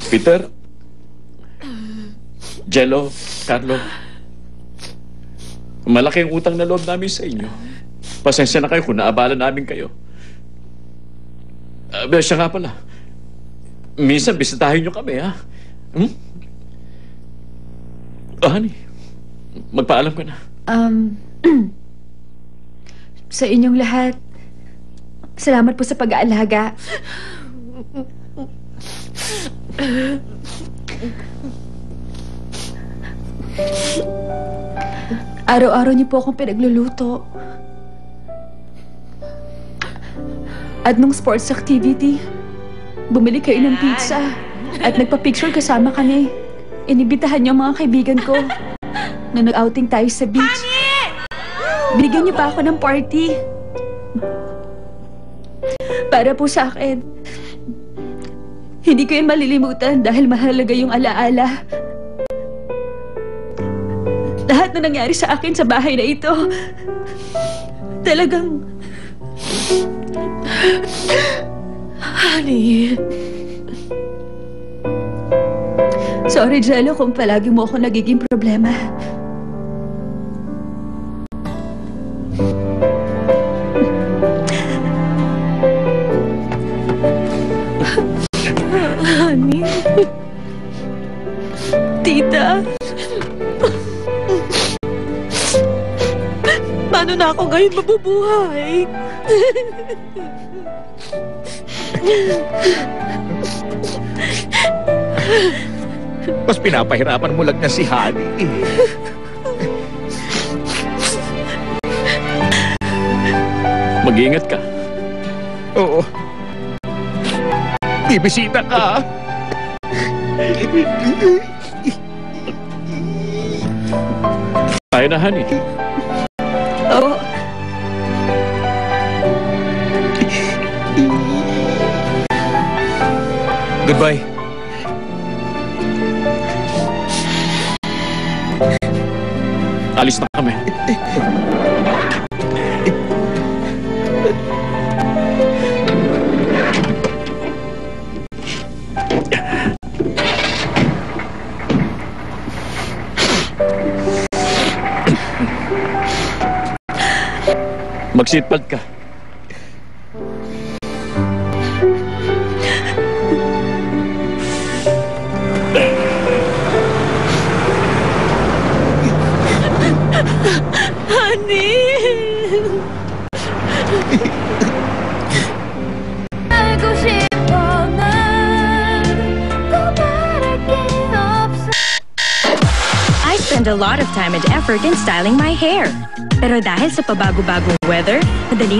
Peter, Jello, Carlo, malaking utang na loob namin sa inyo. Pasensya na kayo kung naabala namin kayo. Siya nga pala, minsan bisitahin nyo kami, ha? Honey, magpaalam ka na. Sa inyong lahat, salamat po sa pag-aalaga. Araw-araw niyo po akong pinagluluto. At nung sports activity, bumili kayo ng pizza. At nagpa-picture kasama kami. Inibitahan niyo ang mga kaibigan ko. Nung nag-outing tayo sa beach. Binigyan niyo pa ako ng party. Para po sa akin. Hindi ko yun malilimutan dahil mahalaga yung alaala. Lahat na nangyari sa akin sa bahay na ito, talagang... Honey. Sorry, Jello, kung palagi mo ako nagiging problema. Honey. Tita. Paano na ako ngayon mabubuhay? Mas pinapahirapan mo lang na si Honey. Mag-iingat ka. Oo. Bibisita ka. Tayo na, honey. Oo. Goodbye. Alis na kami. Mag-seatbelt ka. Honey! I spend a lot of time and effort in styling my hair. Pero dahil sa pabago-bagong weather, madali